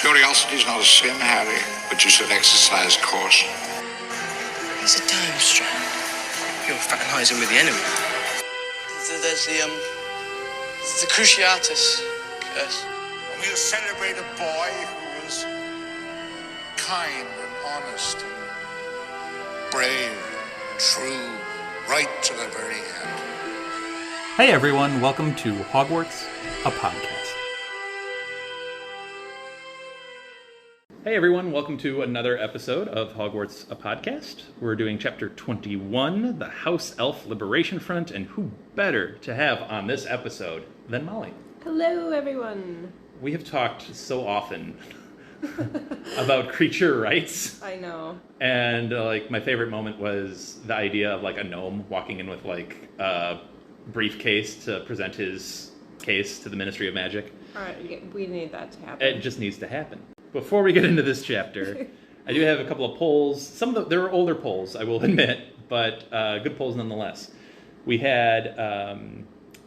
Curiosity's not a sin, Harry, but you should exercise caution. It's a time strand. You're fraternizing with the enemy. There's the Cruciatus curse. And we'll celebrate a boy who was kind and honest and brave and true, right to the very end. Hey everyone, welcome to Hogwarts, a podcast. Hey everyone, welcome to another episode of Hogwarts, a podcast. We're doing chapter 21, the House Elf Liberation Front, and who better to have on this episode than Molly? Hello everyone. We have talked so often about creature rights. I know. And my favorite moment was the idea of a gnome walking in with a briefcase to present his case to the Ministry of Magic. All right, we need that to happen. It just needs to happen. Before we get into this chapter, I do have a couple of polls. There are older polls, I will admit, but good polls nonetheless. We had,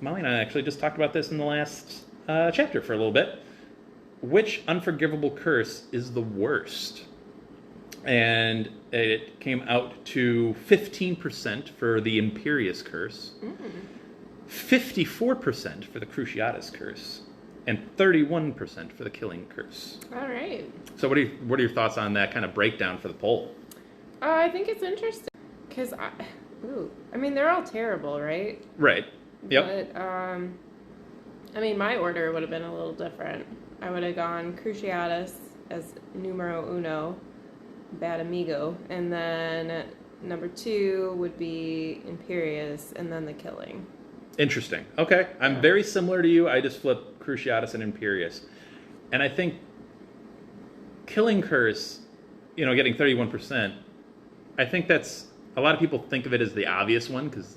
Molly and I actually just talked about this in the last chapter for a little bit. Which unforgivable curse is the worst? And it came out to 15% for the Imperious Curse, 54% for the Cruciatus Curse, and 31% for the Killing Curse. All right. So what are your thoughts on that kind of breakdown for the poll? I think it's interesting because they're all terrible, right? Right. Yep. But my order would have been a little different. I would have gone Cruciatus as numero uno, bad amigo, and then number 2 would be Imperious, and then the Killing. Interesting. Okay. I'm very similar to you. I just flipped Cruciatus and Imperious. And I think Killing Curse, getting 31%, I think that's, a lot of people think of it as the obvious one, because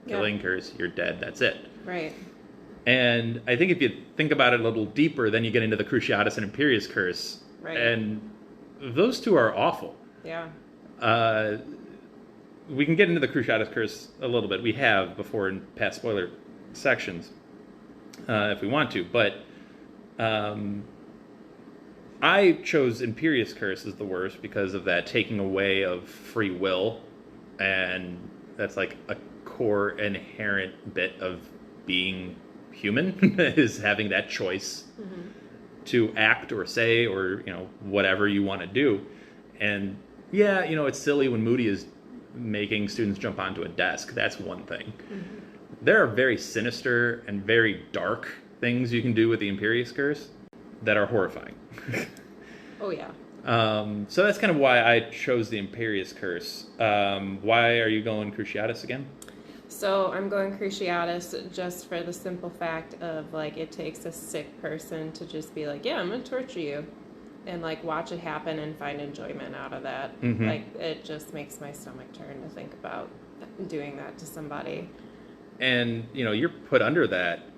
Killing Curse, you're dead, that's it. Right. And I think if you think about it a little deeper, then you get into the Cruciatus and Imperious Curse. Right. And those two are awful. Yeah. We can get into the Cruciatus Curse a little bit. We have before in past spoiler sections, if we want to. But I chose Imperious Curse as the worst because of that taking away of free will. And that's a core inherent bit of being human, is having that choice to act or say or, whatever you want to do. And yeah, it's silly when Moody is making students jump onto a desk. That's one thing. There are very sinister and very dark things you can do with the Imperious Curse that are horrifying. Oh yeah. So that's kind of why I chose the Imperious Curse. Why are you going Cruciatus again? So I'm going Cruciatus just for the simple fact of it takes a sick person to just be yeah, I'm gonna torture you, and watch it happen and find enjoyment out of that. It just makes my stomach turn to think about doing that to somebody. And you're put under that.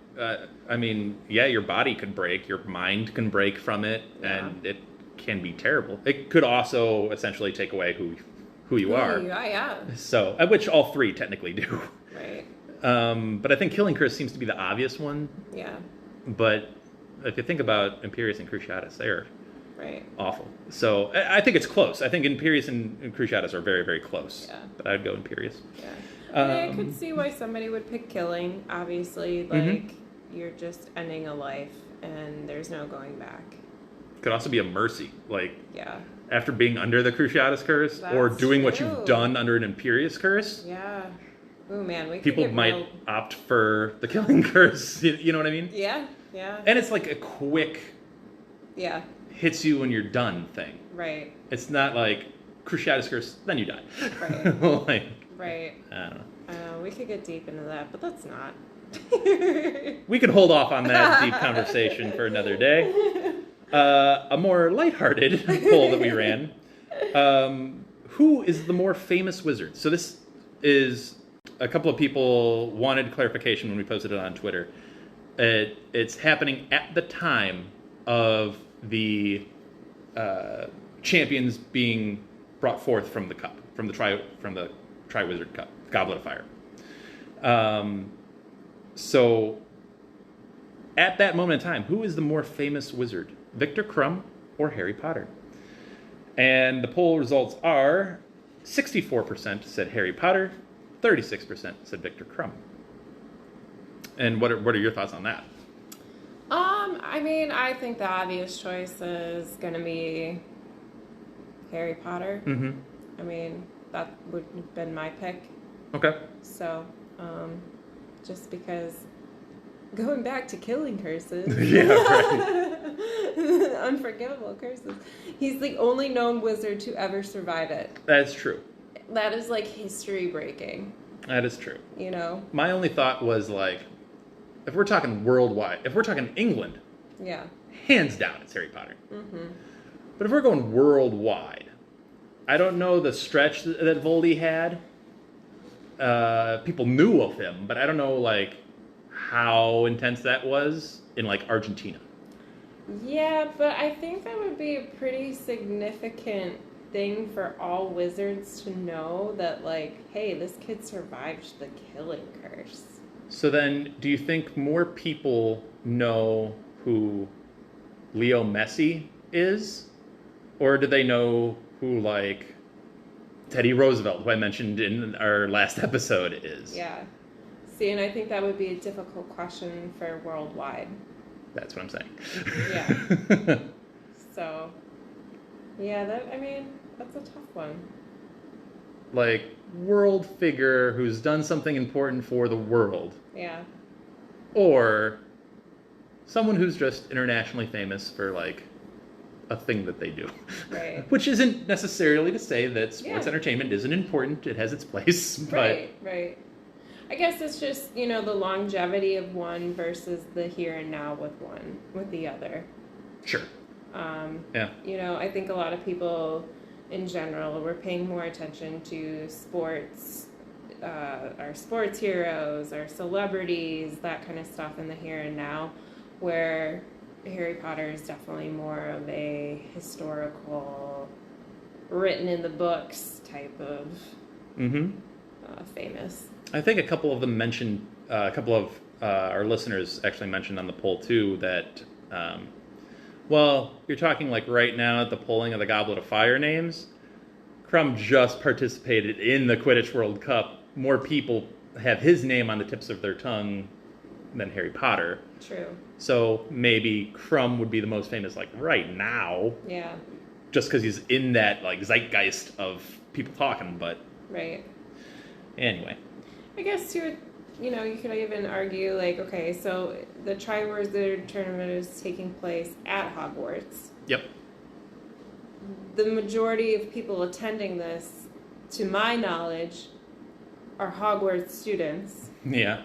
Your body could break, your mind can break from it, and it can be terrible. It could also essentially take away who you are. Yeah. So, which all three technically do. Right. But I think Killing Curse seems to be the obvious one. Yeah. But if you think about Imperious and Cruciatus, they're awful. So I think it's close. I think Imperious and Cruciatus are very, very close. Yeah. But I'd go Imperious. Yeah. I could see why somebody would pick Killing. Obviously, you're just ending a life, and there's no going back. Could also be a mercy, after being under the Cruciatus Curse, or doing what you've done under an Imperious Curse. Yeah. Oh man, people might opt for the Killing Curse. You know what I mean? Yeah. And it's a quick, hits you when you're done thing. Right. It's not Cruciatus Curse, then you die. Right. Right. I don't know. We could get deep into that, but let's not. We could hold off on that deep conversation for another day. A more lighthearted poll that we ran. Who is the more famous wizard? So this is, a couple of people wanted clarification when we posted it on Twitter. It's happening at the time of the champions being brought forth from the cup, from the Triwizard Cup, Goblet of Fire. So, at that moment in time, who is the more famous wizard? Victor Crumb or Harry Potter. And the poll results are 64% said Harry Potter, 36% said Victor Crumb. And what are your thoughts on that? I mean, I think the obvious choice is going to be Harry Potter. Mm-hmm. I mean, that would have been my pick. Okay. So, just because going back to killing curses. Yeah, right. Unforgivable curses. He's the only known wizard to ever survive it. That's true. That is like history breaking. That is true. You know? My only thought was like, if we're talking worldwide, if we're talking England, Yeah. hands down it's Harry Potter. Mm-hmm. But if we're going worldwide, I don't know the stretch that Voldy had. People knew of him, but I don't know like how intense that was in like Argentina. Yeah, but I think that would be a pretty significant thing for all wizards to know that, like, hey, this kid survived the killing curse. So then, do you think more people know who Leo Messi is? Or do they know who, like, Teddy Roosevelt, who I mentioned in our last episode, is? Yeah. See, and I think that would be a difficult question for worldwide. That's what I'm saying. Yeah. So, yeah, that's a tough one. Like, world figure who's done something important for the world. Yeah. Or someone who's just internationally famous for, like, a thing that they do. Right. Which isn't necessarily to say that sports Yeah. entertainment isn't important. It has its place. But Right. I guess it's just, the longevity of one versus the here and now with the other. Sure. Yeah. I think a lot of people in general were paying more attention to sports, our sports heroes, our celebrities, that kind of stuff in the here and now, where Harry Potter is definitely more of a historical, written in the books type of famous. I think a couple of them mentioned, a couple of our listeners actually mentioned on the poll too that, well, you're talking like right now at the polling of the Goblet of Fire names. Crumb just participated in the Quidditch World Cup. More people have his name on the tips of their tongue than Harry Potter. True. So maybe Crumb would be the most famous like right now. Yeah. Just because he's in that like zeitgeist of people talking, but Right. anyway. I guess you could even argue, like, okay, so the Triwizard Tournament is taking place at Hogwarts. Yep. The majority of people attending this, to my knowledge, are Hogwarts students. Yeah.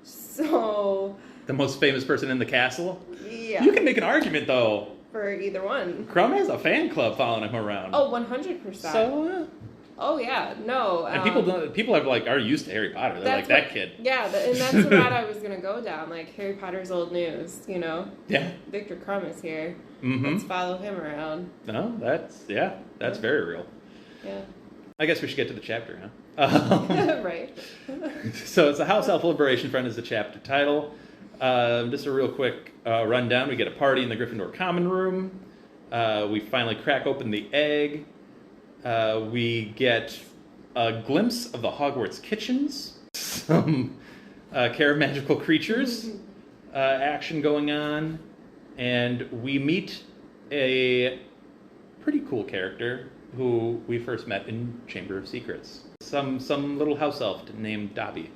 So... The most famous person in the castle? Yeah. You can make an argument, though. For either one. Crumb has a fan club following him around. Oh, 100%. So, Oh, yeah. No. and people are used to Harry Potter. They're like, that kid. Yeah, and that's the route I was going to go down. Like, Harry Potter's old news, Yeah. Victor Crumb is here. Mm-hmm. Let's follow him around. No, that's very real. Yeah. I guess we should get to the chapter, huh? Right. So it's a House Elf Liberation Front is the chapter title. Just a real quick rundown. We get a party in the Gryffindor common room. We finally crack open the egg. We get a glimpse of the Hogwarts kitchens. Some care of magical creatures action going on. And we meet a pretty cool character who we first met in Chamber of Secrets. Some little house elf named Dobby.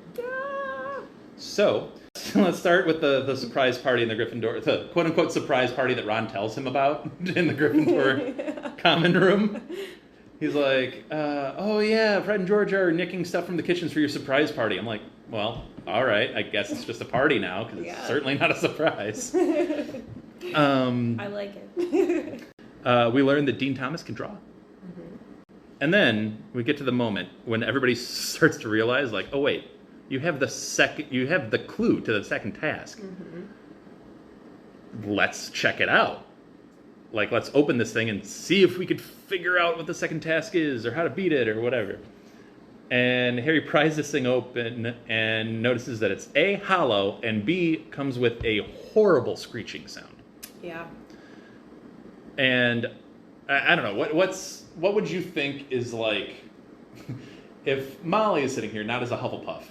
So let's start with the surprise party in the Gryffindor, the quote-unquote surprise party that Ron tells him about in the Gryffindor common room. He's like, oh yeah, Fred and George are nicking stuff from the kitchens for your surprise party. I'm like, well, all right, I guess it's just a party now, because it's certainly not a surprise. I like it. We learned that Dean Thomas can draw. Mm-hmm. And then we get to the moment when everybody starts to realize, like, oh wait, you have the clue to the second task. Mm-hmm. Let's check it out. Like, let's open this thing and see if we could figure out what the second task is, or how to beat it, or whatever. And Harry pries this thing open and notices that it's A, hollow, and B, comes with a horrible screeching sound. Yeah. And I don't know, what would you think is like if Mollie is sitting here, not as a Hufflepuff,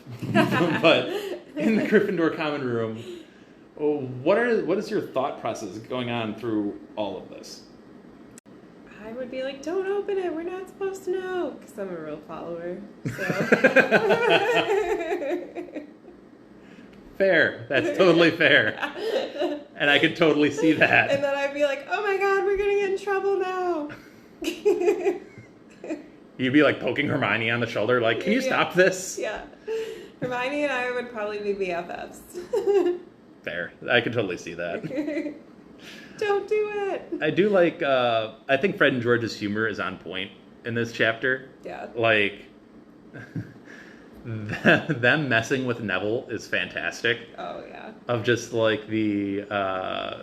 but in the Gryffindor common room, what is your thought process going on through all of this? I would be like, don't open it. We're not supposed to know. Because I'm a real follower. So. Fair. That's totally fair. And I could totally see that. And then I'd be like, oh my god, we're going to get in trouble now. You'd be like poking Hermione on the shoulder, like, can you stop this? Yeah. Hermione and I would probably be BFFs. Fair. I could totally see that. Don't do it. I do like, I think Fred and George's humor is on point in this chapter. Yeah. Like, them messing with Neville is fantastic. Oh, yeah. Of just like the,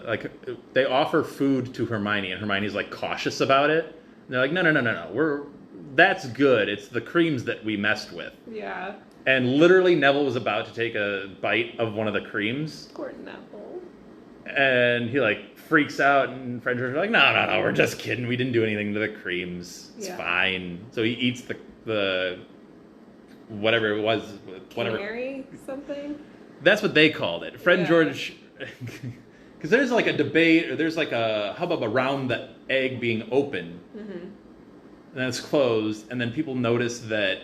like, they offer food to Hermione and Hermione's like cautious about it. And they're like, no, that's good. It's the creams that we messed with. Yeah. And literally Neville was about to take a bite of one of the creams. Poor Neville. And he like freaks out and Fred and George are like, no, we're just kidding. We didn't do anything to the creams. It's fine. So he eats the whatever it was. Canary something? That's what they called it. Fred and George, because there's like a debate, or there's like a hubbub around the egg being open. Mm-hmm. And then it's closed. And then people notice that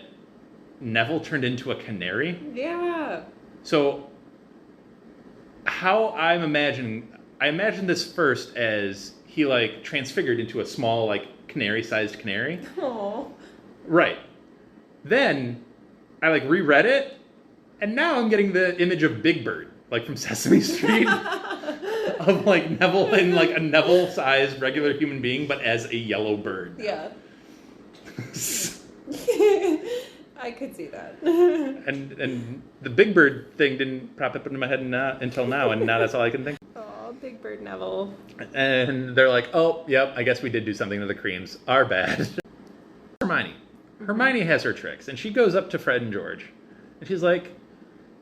Neville turned into a canary. Yeah. So how I imagine this first as he like transfigured into a small like canary-sized canary. Aww. Right. Then I like reread it, and now I'm getting the image of Big Bird, like from Sesame Street, of like Neville in like a Neville-sized regular human being, but as a yellow bird. Yeah. I could see that. And the Big Bird thing didn't pop up into my head until now, and now that's all I can think. Oh, Big Bird Neville. And they're like, oh, yep, I guess we did do something to the creams. Our bad. Hermione has her tricks, and she goes up to Fred and George, and she's like,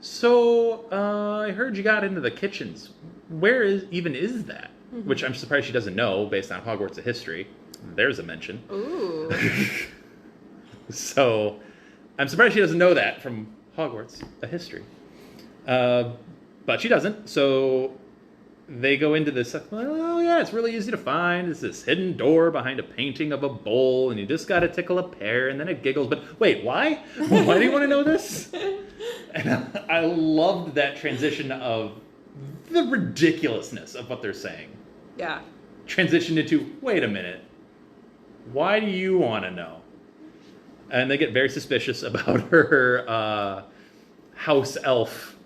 so, I heard you got into the kitchens. Where even is that? Mm-hmm. Which I'm surprised she doesn't know, based on Hogwarts of history. There's a mention. Ooh. So, I'm surprised she doesn't know that from Hogwarts, a history. But she doesn't, so they go into this, oh yeah, it's really easy to find. It's this hidden door behind a painting of a bowl, and you just gotta tickle a pear, and then it giggles. But wait, why? Why do you want to know this? And I loved that transition of the ridiculousness of what they're saying. Yeah. Transition into, wait a minute, why do you want to know? And they get very suspicious about her house elf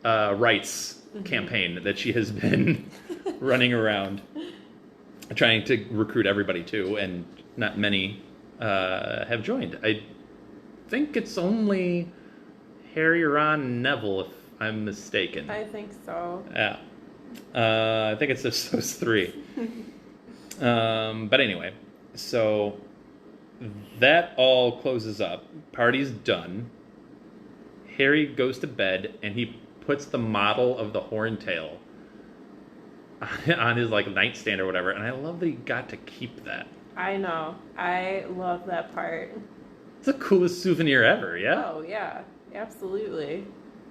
rights campaign that she has been running around, trying to recruit everybody to, and not many have joined. I think it's only Harry, Ron, and Neville, if I'm mistaken. I think so. Yeah. I think it's just those three. But anyway, so that all closes up. Party's done. Harry goes to bed, and he puts the model of the horntail on his like nightstand or whatever, and I love that he got to keep that. I know. I love that part. It's the coolest souvenir ever, yeah? Oh, yeah. Absolutely.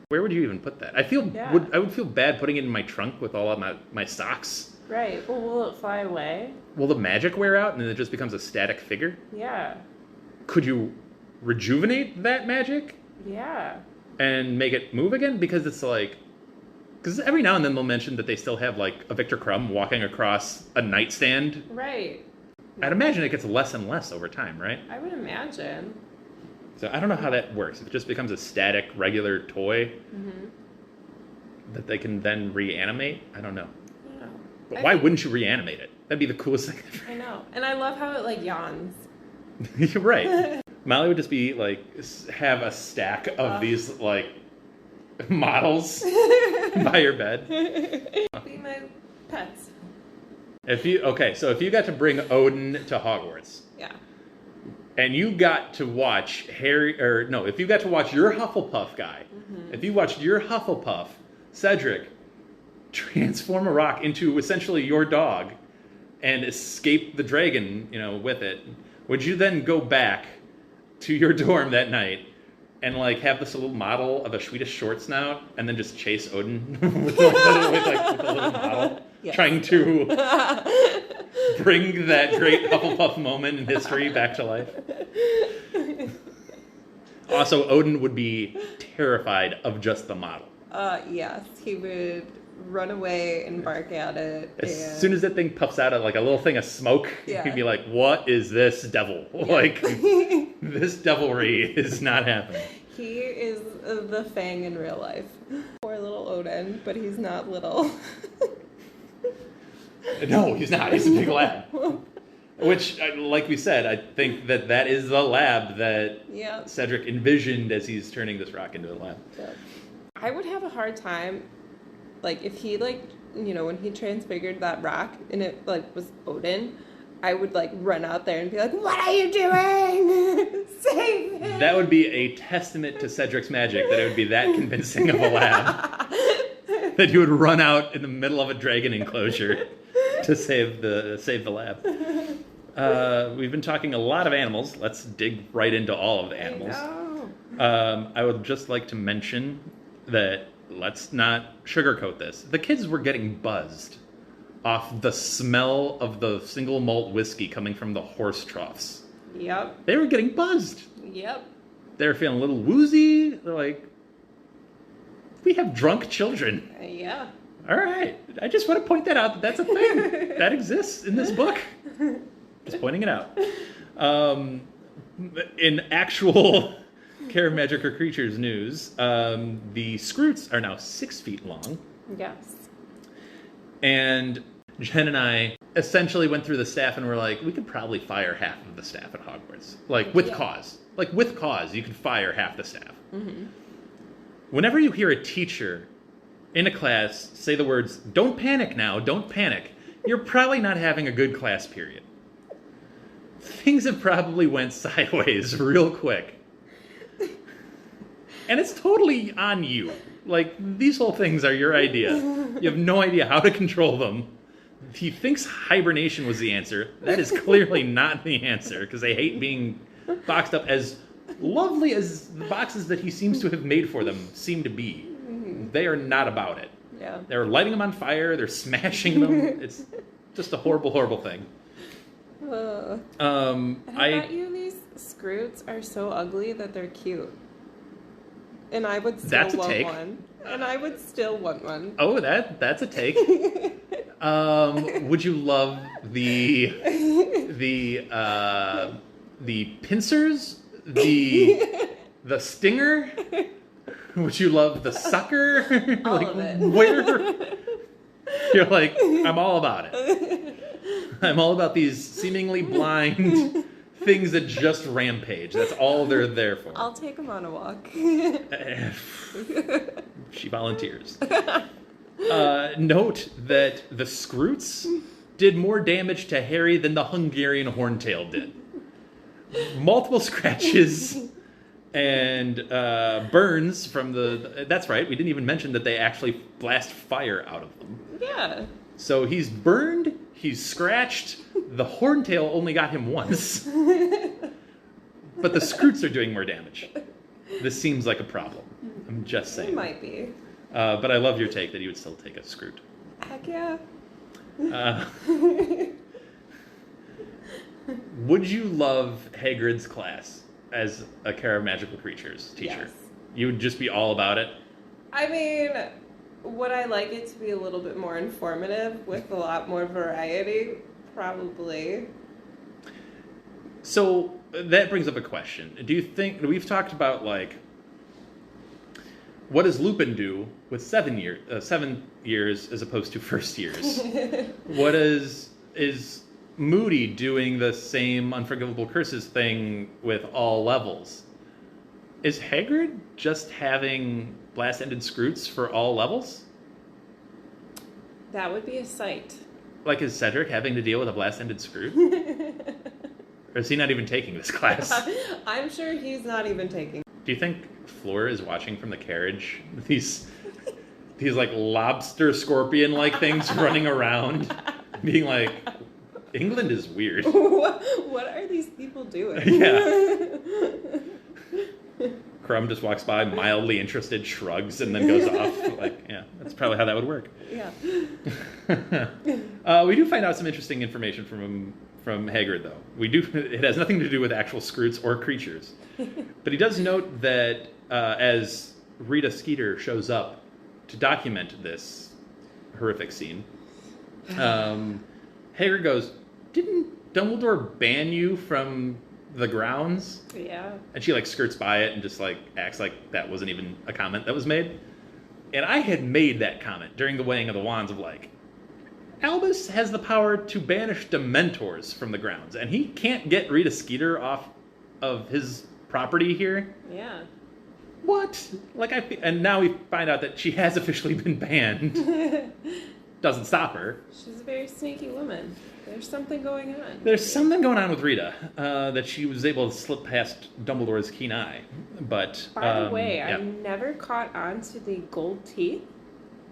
Where would you even put that? I would feel bad putting it in my trunk with all of my socks. Right. Well, will it fly away? Will the magic wear out and then it just becomes a static figure? Yeah. Could you rejuvenate that magic? Yeah. And make it move again? Because it's like... Because every now and then they'll mention that they still have, like, a Victor Crumb walking across a nightstand. Right. I'd imagine it gets less and less over time, right? I would imagine. So I don't know how that works. If it just becomes a static, regular toy that they can then reanimate, I don't know. I know. But why wouldn't you reanimate it? That'd be the coolest thing ever. I know. And I love how it, like, yawns. You're right. Mollie would just be, like, have a stack of these, like, models by your bed. Be my pets. If you got to bring Odin to Hogwarts. Yeah. And you got to watch if you got to watch your Hufflepuff guy, if you watched your Hufflepuff, Cedric, transform a rock into essentially your dog, and escape the dragon, with it, would you then go back to your dorm that night and like have this little model of a Swedish short snout and then just chase Odin with a little model, yes. Trying to bring that great Hufflepuff moment in history back to life? Also, Odin would be terrified of just the model. Yes, he would run away and bark at it. As soon as that thing puffs out of like a little thing of smoke, he'd be like, "What is this devil?" Yeah. Like, this devilry is not happening. He is the Fang in real life. Poor little Odin, but he's not little. No, he's not. He's a big lab. Which, like we said, I think that is the lab that Cedric envisioned as he's turning this rock into a lab. Yeah. I would have a hard time, like, if he, like, when he transfigured that rock and it, like, was Odin, I would, like, run out there and be like, "What are you doing? Save him!" That would be a testament to Cedric's magic, that it would be that convincing of a lab. That you would run out in the middle of a dragon enclosure to save the lab. We've been talking a lot of animals. Let's dig right into all of the animals. I would just like to mention that let's not sugarcoat this. The kids were getting buzzed off the smell of the single malt whiskey coming from the horse troughs. Yep. They were getting buzzed. Yep. They were feeling a little woozy. They're like, we have drunk children. Yeah. All right. I just want to point that out, that's a thing that exists in this book. Just pointing it out. In actual Care of Magic or Creatures news, the Scroots are now 6 feet long. Yes. And Jen and I essentially went through the staff and were like, we could probably fire half of the staff at Hogwarts. Like, with cause. Like, with cause, you could fire half the staff. Mm-hmm. Whenever you hear a teacher in a class say the words, "Don't panic now, don't panic," you're probably not having a good class period. Things have probably went sideways real quick. And it's totally on you. Like, these whole things are your idea. You have no idea how to control them. He thinks hibernation was the answer. That is clearly not the answer, because they hate being boxed up. As lovely as the boxes that he seems to have made for them seem to be, they are not about it. Yeah. They're lighting them on fire. They're smashing them. It's just a horrible, horrible thing. How about you? These Scroots are so ugly that they're cute. And I would still want one. And I would still want one. Oh, that's a take. Would you love the pincers? The stinger? Would you love the sucker? All of it. Where? You're like, I'm all about it. I'm all about these seemingly blind things that just rampage. That's all they're there for. I'll take them on a walk. She volunteers. Note that the Scroots did more damage to Harry than the Hungarian Horntail did. Multiple scratches and burns from the... That's right, we didn't even mention that they actually blast fire out of them. Yeah. So he's burned, he's scratched. The Horntail only got him once. But the Scroots are doing more damage. This seems like a problem. I'm just saying. It might be. But I love your take that you would still take a Scroot. Heck yeah. Would you love Hagrid's class as a Care of Magical Creatures teacher? Yes. You would just be all about it? I mean, would I like it to be a little bit more informative with a lot more variety? Probably. So that brings up a question. Do you think, we've talked about, like, what does Lupin do with 7 years as opposed to first years? What is Moody doing the same Unforgivable Curses thing with all levels? Is Hagrid just having blast-ended Scroots for all levels? That would be a sight. Like, is Cedric having to deal with a blast-ended Scroot? Or is he not even taking this class? I'm sure he's not even taking. Do you think Fleur is watching from the carriage? These like lobster scorpion-like things running around, being like, England is weird. What are these people doing? Yeah. Crumb just walks by, mildly interested, shrugs, and then goes off. Like, yeah, that's probably how that would work. Yeah. We do find out some interesting information from Haggard, though. It has nothing to do with actual Scroots or creatures. But he does note that as Rita Skeeter shows up to document this horrific scene, Haggard goes, "Didn't Dumbledore ban you from the grounds?" Yeah. And she, like, skirts by it and just, like, acts like that wasn't even a comment that was made. And I had made that comment during the weighing of the wands of, like, Albus has the power to banish Dementors from the grounds, and he can't get Rita Skeeter off of his property here. Yeah. What? Like, and now we find out that she has officially been banned. Doesn't stop her. She's a very sneaky woman. There's something going on. There's something going on with Rita that she was able to slip past Dumbledore's keen eye. But by the way, yeah. I never caught on to the gold teeth.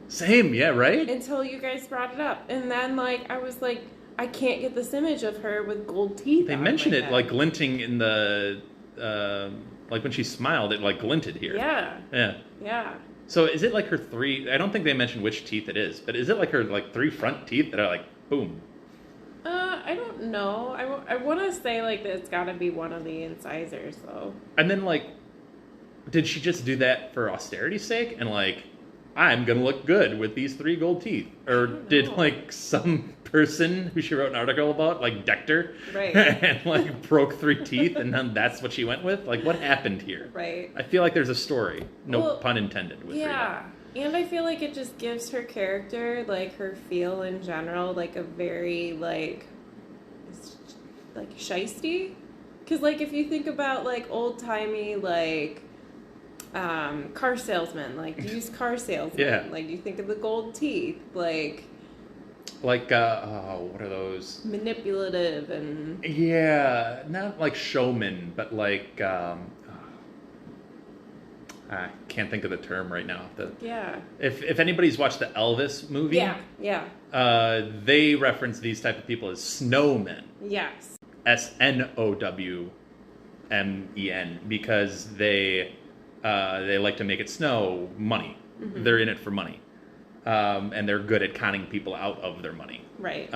Same, yeah, right? Until you guys brought it up. And then, like, I was like, I can't get this image of her with gold teeth. They mentioned it, like, glinting in the, like, when she smiled, it, like, glinted here. Yeah. Yeah. Yeah. So is it, like, her three, I don't think they mentioned which teeth it is, but is it, like, her, like, three front teeth that are, like, boom? I don't know. I want to say, like, that it's got to be one of the incisors, though. And then, like, did she just do that for austerity's sake? And, like, I'm going to look good with these three gold teeth. Or did, like, some person who she wrote an article about, like, decked her? Right. And, like, broke three teeth, and then that's what she went with? Like, what happened here? Right. I feel like there's a story. No pun intended with yeah. Rita. And I feel like it just gives her character, like, her feel in general, like, a very, like shiesty. Because, like, if you think about, like, old-timey, like, car salesman, like, used car salesman. Yeah. Like, you think of the gold teeth, like... Like, what are those? Manipulative and... Yeah, not like showman, but like, I can't think of the term right now. Yeah. If anybody's watched the Elvis movie... Yeah. They reference these type of people as snowmen. Yes. SNOWMEN, because they like to make it snow money. Mm-hmm. They're in it for money. And they're good at conning people out of their money. Right.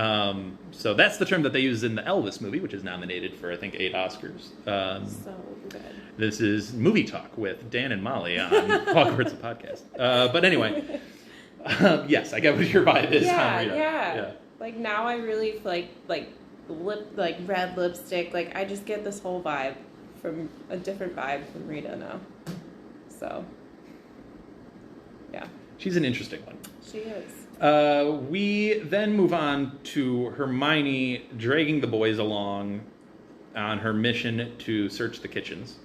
So that's the term that they use in the Elvis movie, which is nominated for, I think, 8 Oscars. So good. This is Movie Talk with Dan and Mollie on Hogwarts, a podcast. But anyway, yes, I get what your vibe is. Yeah. Like, now I really like red lipstick. Like, I just get this whole vibe from a different vibe from Rita now. So, yeah. She's an interesting one. She is. We then move on to Hermione dragging the boys along on her mission to search the kitchens.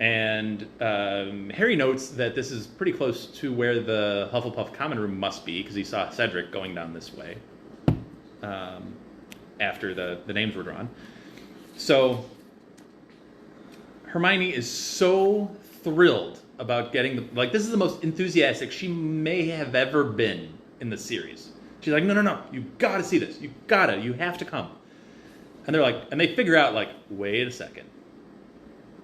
And Harry notes that this is pretty close to where the Hufflepuff common room must be, because he saw Cedric going down this way after the names were drawn. So Hermione is so thrilled about getting this is the most enthusiastic she may have ever been in the series. She's like, no, you gotta see this. You have to come. And they're like, and they figure out, like, wait a second.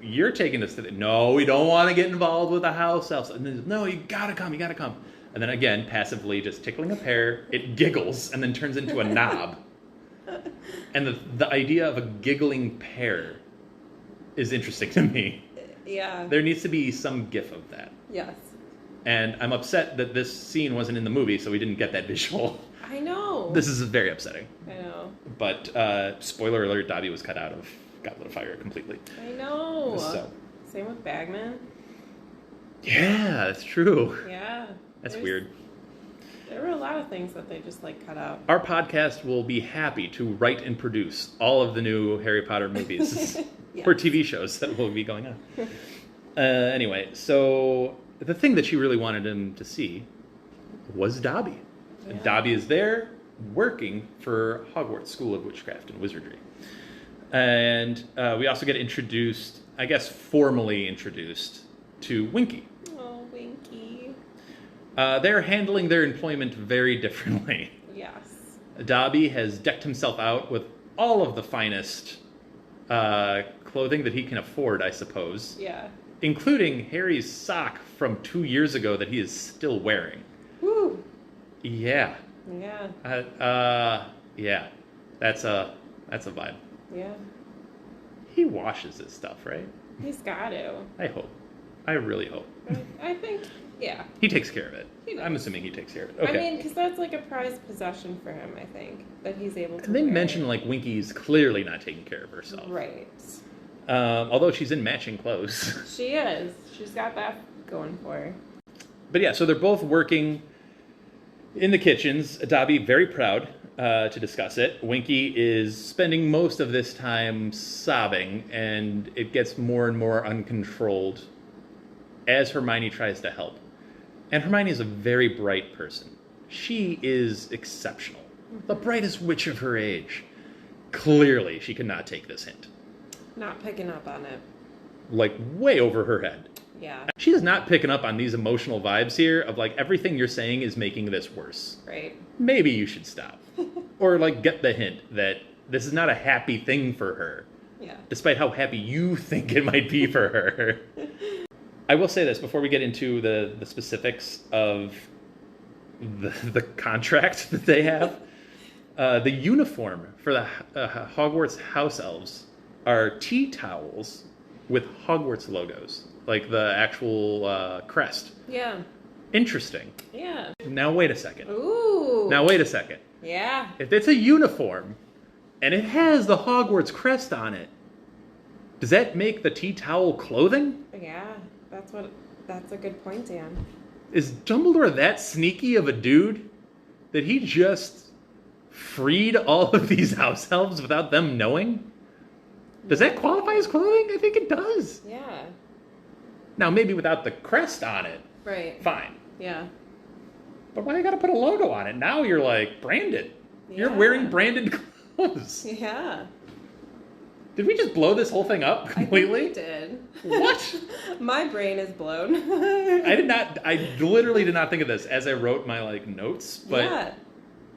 You're taking this to no, we don't want to get involved with the house elves. And then, no, you gotta come. And then again, passively just tickling a pear, it giggles and then turns into a knob. And the idea of a giggling pear is interesting to me. Yeah. There needs to be some gif of that. Yes. And I'm upset that this scene wasn't in the movie, so we didn't get that visual. I know. This is very upsetting. I know. But, spoiler alert, Dobby was cut out of Goblet of Fire completely. I know. So. Same with Bagman. Yeah, that's true. Yeah. That's weird. There were a lot of things that they just, like, cut out. Our podcast will be happy to write and produce all of the new Harry Potter movies or TV shows that will be going on. Anyway, so the thing that she really wanted him to see was Dobby. Yeah. And Dobby is there working for Hogwarts School of Witchcraft and Wizardry. And we also get introduced, I guess formally introduced, to Winky. Oh, Winky. They're handling their employment very differently. Yes. Dobby has decked himself out with all of the finest clothing that he can afford, I suppose. Yeah. Including Harry's sock from 2 years ago that he is still wearing. Woo. Yeah. Yeah. Yeah. That's a vibe. Yeah. He washes his stuff, right? He's got to. I hope. I really hope. I think, yeah. He takes care of it. He does. I'm assuming he takes care of it. Okay. I mean, because that's like a prized possession for him, I think, that he's able to And they wear. mention, like, Winky's clearly not taking care of herself. Right. Although she's in matching clothes. She is. She's got that going for her. But yeah, so they're both working in the kitchens. Dobby, very proud to discuss it. Winky is spending most of this time sobbing, and it gets more and more uncontrolled as Hermione tries to help. And Hermione is a very bright person. She is exceptional. The brightest witch of her age. Clearly, she could not take this hint. Not picking up on it. Like, way over her head. Yeah. She is not picking up on these emotional vibes here of, like, everything you're saying is making this worse. Right. Maybe you should stop. Or, like, get the hint that this is not a happy thing for her. Yeah. Despite how happy you think it might be for her. I will say this before we get into the specifics of the contract that they have. The uniform for the Hogwarts house elves are tea towels with Hogwarts logos, like the actual crest. Yeah. Interesting. Yeah. Now wait a second. Ooh. Now wait a second. Yeah. If it's a uniform and it has the Hogwarts crest on it, does that make the tea towel clothing? Yeah. That's a good point, Dan. Is Dumbledore that sneaky of a dude that he just freed all of these house elves without them knowing? Does that qualify as clothing? I think it does. Yeah. Now, maybe without the crest on it, Right. fine. Yeah. But why you gotta put a logo on it? Now you're, like, branded. You're Yeah. wearing branded clothes. Yeah. Did we just blow this whole thing up completely? I think we did. What? My brain is blown. I literally did not think of this as I wrote my, like, notes, but yeah.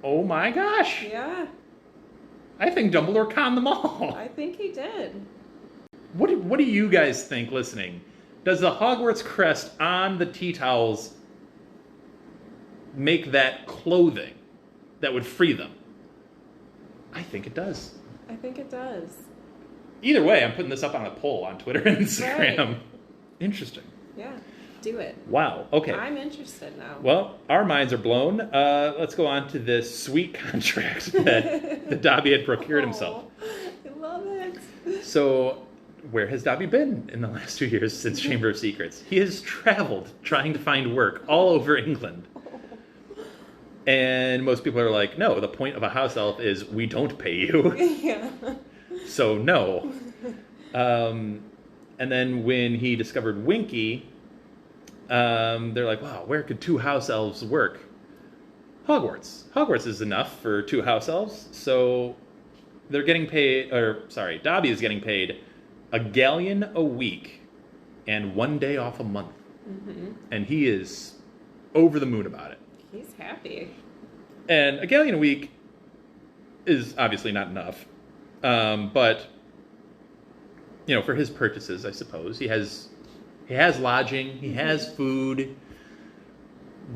oh my gosh. Yeah. I think Dumbledore conned them all. I think he did. What do you guys think, listening? Does the Hogwarts crest on the tea towels make that clothing that would free them? I think it does. I think it does. Either way, I'm putting this up on a poll on Twitter and Instagram. Right. Interesting. Yeah. Do it. Wow. Okay. I'm interested now. Well, our minds are blown. Let's go on to this sweet contract that Dobby had procured himself. I love it. So, where has Dobby been in the last 2 years since Chamber of Secrets? He has traveled trying to find work all over England. And most people are like, no, the point of a house elf is we don't pay you. Yeah. So, no. And then when he discovered Winky, they're like, wow, where could 2 house elves work? Hogwarts. Hogwarts is enough for 2 house elves. So they're getting paid, Dobby is getting paid a galleon a week and 1 day off a month. Mm-hmm. And he is over the moon about it. He's happy. And a galleon a week is obviously not enough. But, you know, for his purchases, I suppose, he has lodging, he has food.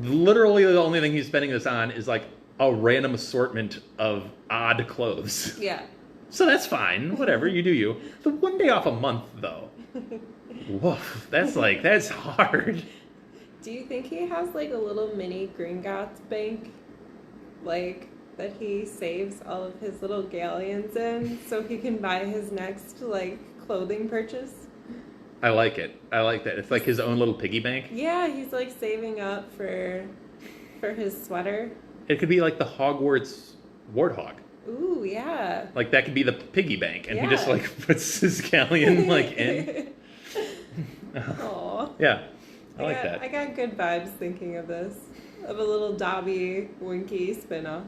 Literally the only thing he's spending this on is like a random assortment of odd clothes. Yeah. So that's fine. Whatever, you do you. The 1 day off a month, though. Woof. That's hard. Do you think he has like a little mini Gringotts bank? Like, that he saves all of his little galleons in so he can buy his next, like, clothing purchase? I like it. I like that. It's like his own little piggy bank. Yeah, he's like saving up for his sweater. It could be like the Hogwarts warthog. Ooh, yeah. Like that could be the piggy bank, and he Yeah. just like puts his galleon like in. Aw. Yeah, I like that. I got good vibes thinking of this. Of a little Dobby Winky spin-off.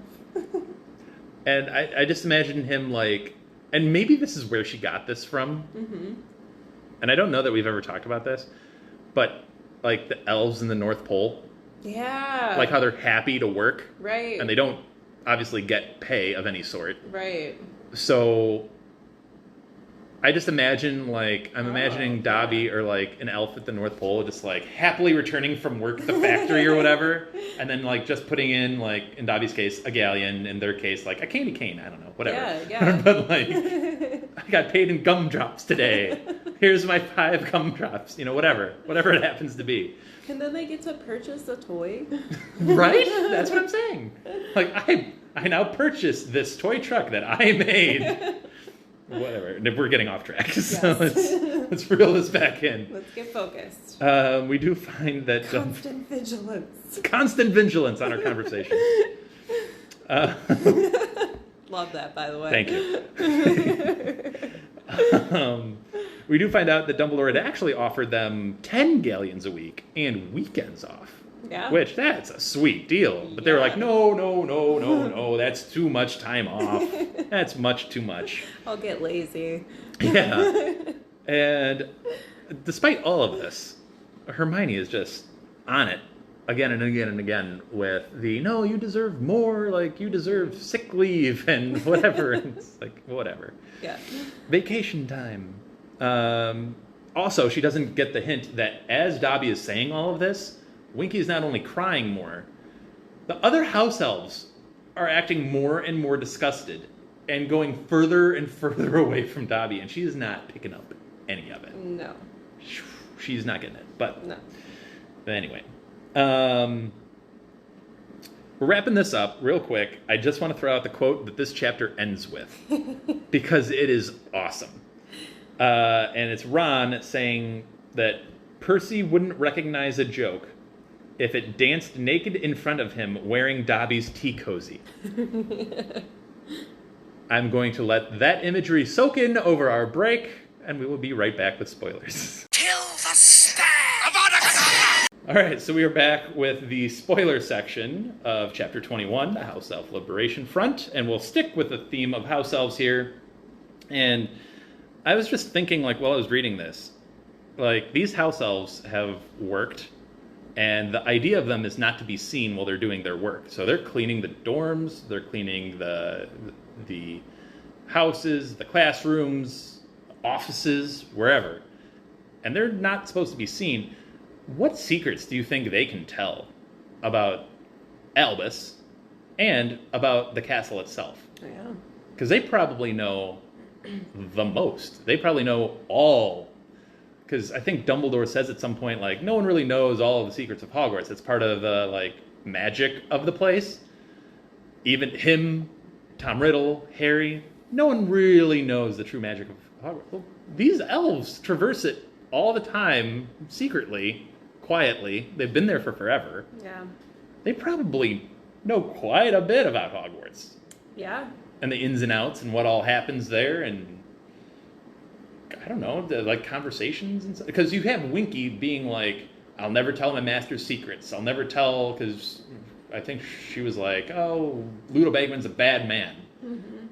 And I just imagine him like, and maybe this is where she got this from. Mm-hmm. And I don't know that we've ever talked about this, but like the elves in the North Pole, Yeah. like how they're happy to work, Right. and they don't obviously get pay of any sort. Right. So I just imagine, like, I'm imagining Dobby or, like, an elf at the North Pole just, like, happily returning from work at the factory or whatever, and then, like, just putting in, like, in Dobby's case, a galleon, in their case, like, a candy cane, I don't know, whatever. Yeah. But, like, I got paid in gumdrops today. Here's my 5 gumdrops, whatever it happens to be. And then they get to purchase a toy. Right? That's what I'm saying. Like, I now purchased this toy truck that I made. Whatever. We're getting off track. So Yes. let's reel this back in. Let's get focused. We do find that Constant vigilance. constant vigilance on our conversation. Love that, by the way. Thank you. We do find out that Dumbledore had actually offered them 10 galleons a week and weekends off. Yeah. Which, that's a sweet deal. But they were like, no, that's too much time off. That's much too much. I'll get lazy. Yeah. And despite all of this, Hermione is just on it again and again and again with the, no, you deserve more, like, you deserve sick leave and whatever. And it's like, whatever. Yeah. Vacation time. Also, she doesn't get the hint that as Dobby is saying all of this, Winky is not only crying more, the other house elves are acting more and more disgusted and going further and further away from Dobby, and she is not picking up any of it. No. She's not getting it. But anyway. We're wrapping this up real quick. I just want to throw out the quote that this chapter ends with, because it is awesome. And it's Ron saying that Percy wouldn't recognize a joke if it danced naked in front of him wearing Dobby's tea cozy. I'm going to let that imagery soak in over our break, and we will be right back with spoilers. Kill the stag! All right, so we are back with the spoiler section of Chapter 21, the House Elf Liberation Front, and we'll stick with the theme of house elves here. And I was just thinking, like, while I was reading this, like, these house elves have worked, and the idea of them is not to be seen while they're doing their work. So they're cleaning the dorms, they're cleaning the houses, the classrooms, offices, wherever. And they're not supposed to be seen. What secrets do you think they can tell about Albus and about the castle itself? Yeah. Because they probably know the most. They probably know all. Because I think Dumbledore says at some point, like, no one really knows all of the secrets of Hogwarts. It's part of the, like, magic of the place. Even him, Tom Riddle, Harry, no one really knows the true magic of Hogwarts. Well, these elves traverse it all the time, secretly, quietly. They've been there for forever. Yeah. They probably know quite a bit about Hogwarts. Yeah. And the ins and outs and what all happens there, and I don't know, like conversations and stuff. Because you have Winky being like, I'll never tell my master's secrets. I'll never tell, because I think she was like, oh, Ludo Bagman's a bad man. Mm-hmm.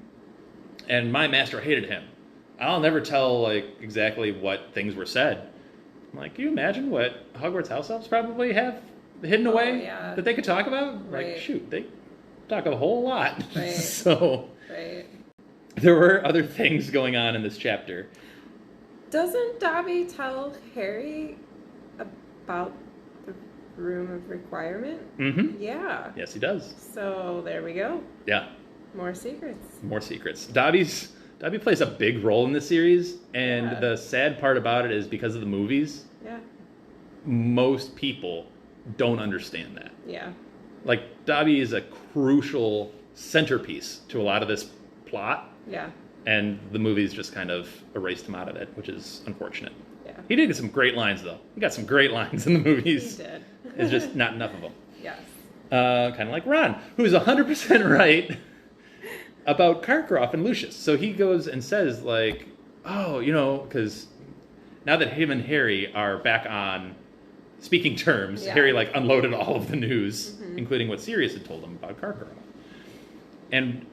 And my master hated him. I'll never tell, like, exactly what things were said. I'm like, can you imagine what Hogwarts house elves probably have hidden away that they could talk about? Right. Like, shoot, they talk a whole lot. Right. So Right. there were other things going on in this chapter. Doesn't Dobby tell Harry about the room of requirement? Mm-hmm. Yeah. Yes, he does. So there we go. Yeah. More secrets. More secrets. Dobby plays a big role in this series, and the sad part about it is because of the movies, most people don't understand that. Yeah. Like, Dobby is a crucial centerpiece to a lot of this plot. Yeah. And the movies just kind of erased him out of it, which is unfortunate. Yeah. He did get some great lines, though. He got some great lines in the movies. He did. It's just not enough of them. Yes. Kind of like Ron, who's 100% right about Karkaroff and Lucius. So he goes and says, like, oh, because now that him and Harry are back on speaking terms, Harry, like, unloaded all of the news, including what Sirius had told him about Karkaroff. And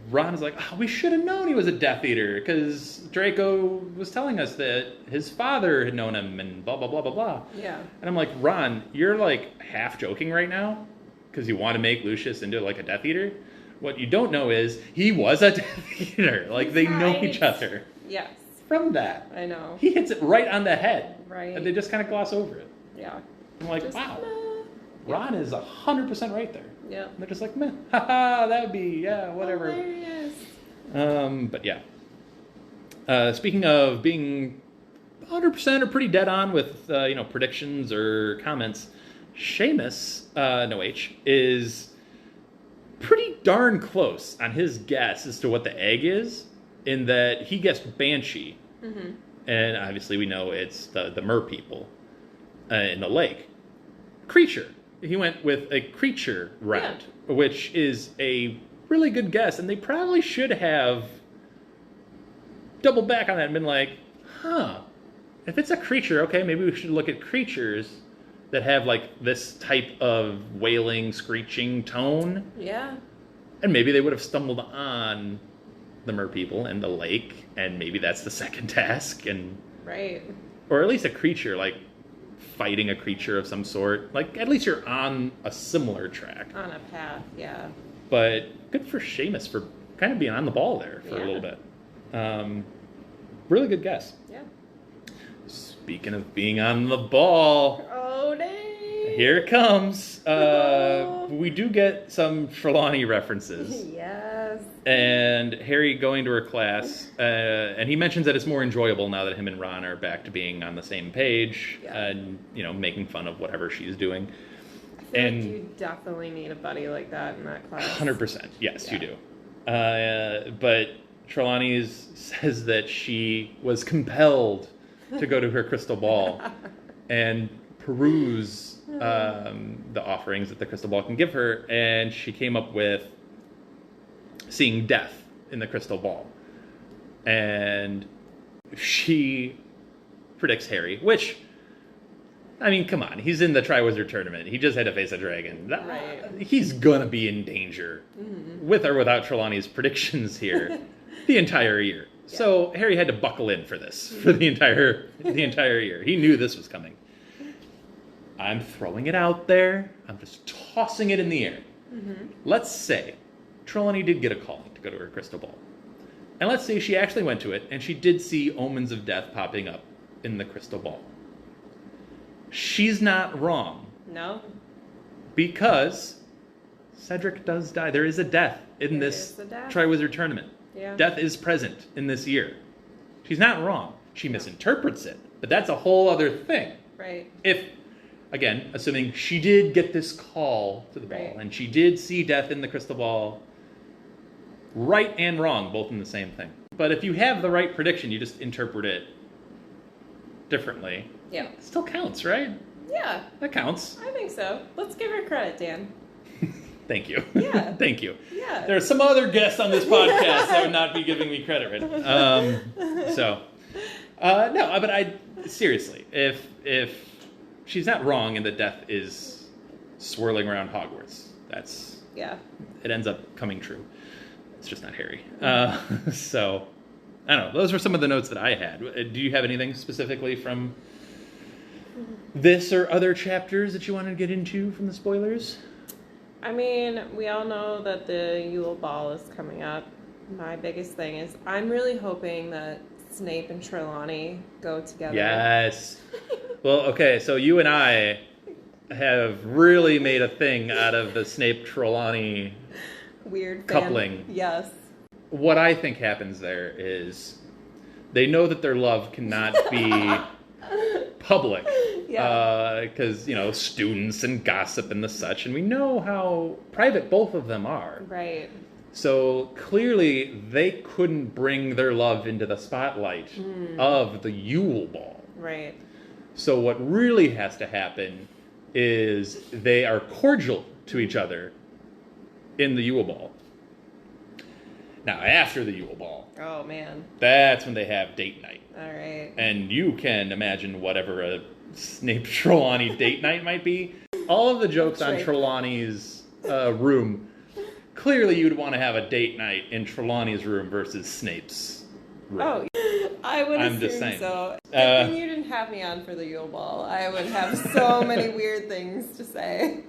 Ron is like, oh, we should have known he was a Death Eater, because Draco was telling us that his father had known him, and blah, blah, blah, blah, blah. Yeah. And I'm like, Ron, you're, like, half joking right now, because you want to make Lucius into, like, a Death Eater? What you don't know is he was a Death Eater. Like, they know each other. Yes. From that. I know. He hits it right on the head. Right. And they just kind of gloss over it. Yeah. I'm like, Just, wow. Ron is 100% right there. Yeah. And they're just like, meh, haha, that would be, yeah, whatever. Hilarious. But yeah. Speaking of being 100% or pretty dead on with, predictions or comments, Seamus, no H, is pretty darn close on his guess as to what the egg is, in that he guessed Banshee. Mm-hmm. And obviously we know it's the mer people in the lake. Creature. He went with a creature route, which is a really good guess, and they probably should have doubled back on that and been like, if it's a creature, okay, maybe we should look at creatures that have, like, this type of wailing, screeching tone. Yeah. And maybe they would have stumbled on the mer people and the lake, and maybe that's the second task, and... Right. Or at least a creature, like, fighting a creature of some sort. Like, at least you're on a similar track. On a path, yeah. But good for Seamus for kind of being on the ball there for a little bit. Really good guess. Yeah. Speaking of being on the ball... Oh, dang! Here it comes. We do get some Trelawney references. Yes. And Harry going to her class, and he mentions that it's more enjoyable now that him and Ron are back to being on the same page, and, making fun of whatever she's doing. I feel like you definitely need a buddy like that in that class. 100%. Yes, you do. But Trelawney says that she was compelled to go to her crystal ball and peruse the offerings that the crystal ball can give her, and she came up with seeing death in the crystal ball. And she predicts Harry, which, I mean, come on, he's in the Triwizard Tournament. He just had to face a dragon. Right. He's gonna be in danger, with or without Trelawney's predictions here, the entire year. Yeah. So Harry had to buckle in for this, for the entire year. He knew this was coming. I'm throwing it out there. I'm just tossing it in the air. Mm-hmm. Let's say Trelawney did get a calling to go to her crystal ball. And let's say she actually went to it, and she did see omens of death popping up in the crystal ball. She's not wrong. No. Because Cedric does die. There is a death in this Triwizard Tournament. Yeah. Death is present in this year. She's not wrong. She misinterprets it, but that's a whole other thing. Right. If, again, assuming she did get this call to the ball, and she did see death in the crystal ball, right and wrong, both in the same thing. But if you have the right prediction, you just interpret it differently. Yeah. It still counts, right? Yeah. That counts. I think so. Let's give her credit, Dan. Thank you. Yeah. Thank you. Yeah. There are some other guests on this podcast that would not be giving me credit right now. No, but seriously, if she's not wrong and the death is swirling around Hogwarts, it ends up coming true. It's just not Harry. So, I don't know. Those were some of the notes that I had. Do you have anything specifically from this or other chapters that you wanted to get into from the spoilers? I mean, we all know that the Yule Ball is coming up. My biggest thing is I'm really hoping that Snape and Trelawney go together. Yes. Well, okay, so you and I have really made a thing out of the Snape-Trelawney weird coupling. Yes. What I think happens there is they know that their love cannot be public. Yeah. Because, students and gossip and the such, and we know how private both of them are. Right. So clearly they couldn't bring their love into the spotlight of the Yule Ball. Right. So what really has to happen is they are cordial to each other in the Yule Ball. Now, after the Yule Ball, oh man, that's when they have date night. All right. And you can imagine whatever a Snape-Trelawney date night might be. All of the jokes on Trelawney's room, clearly you'd want to have a date night in Trelawney's room versus Snape's room. Oh, I would I'm assume just saying. so. If you didn't have me on for the Yule Ball, I would have so many weird things to say.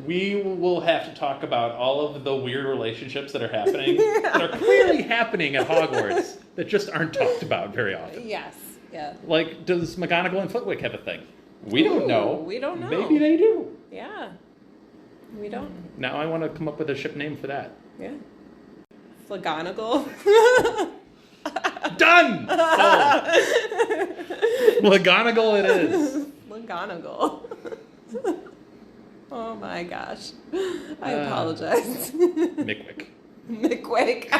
we will have to talk about all of the weird relationships that are happening, that are clearly happening at Hogwarts, that just aren't talked about very often. Yes. Yeah. Like, does McGonagall and Flitwick have a thing? We don't know. We don't know. Maybe they do. Yeah. We don't. Now I want to come up with a ship name for that. Yeah. Flagonagall. Done! McGonagall it is. McGonagall. Oh my gosh. I apologize. Mickwick. Mickwick.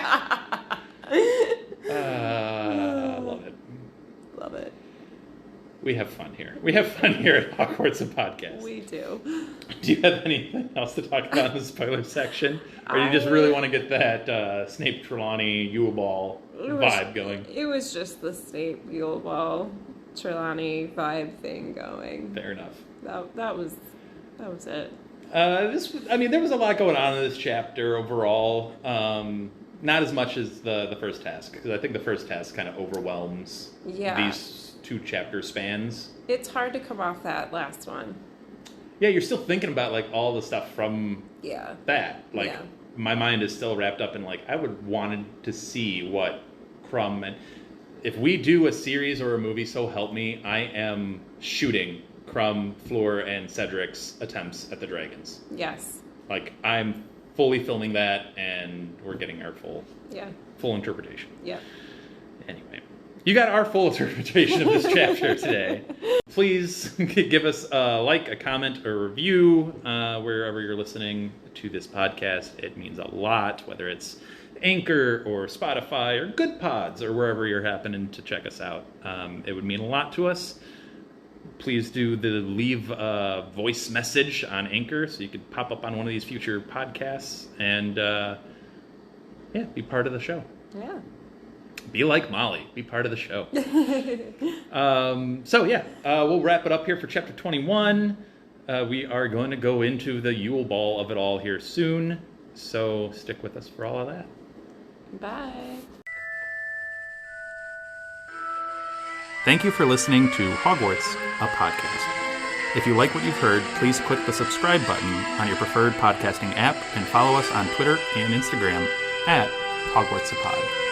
Love it. Love it. We have fun here. We have fun here at Hogwarts, a podcast. We do. Do you have anything else to talk about in the spoiler section? Or do you just really want to get that Snape, Trelawney, Yule Ball vibe going? It was just the Snape, Yule Ball, Trelawney vibe thing going. Fair enough. That was it. There was a lot going on in this chapter overall. Not as much as the first task, because I think the first task kind of overwhelms these 2 chapter spans. It's hard to come off that last one. Yeah, you're still thinking about like all the stuff from that. Like my mind is still wrapped up in like I would wanted to see what Crumb, and if we do a series or a movie, so help me, I am shooting Crumb, Fleur, and Cedric's attempts at the dragons. Yes. Like I'm fully filming that, and we're getting our full interpretation. Yeah. Anyway, you got our full interpretation of this chapter today. Please give us a like, a comment, or review wherever you're listening to this podcast. It means a lot, whether it's Anchor or Spotify or Good Pods or wherever you're happening to check us out. It would mean a lot to us. Please do leave a voice message on Anchor so you could pop up on one of these future podcasts and be part of the show. Yeah. Be like Mollie. Be part of the show. We'll wrap it up here for chapter 21. We are going to go into the Yule Ball of it all here soon. So stick with us for all of that. Bye. Thank you for listening to Hogwarts, a podcast. If you like what you've heard, please click the subscribe button on your preferred podcasting app and follow us on Twitter and Instagram at Hogwarts a Pod.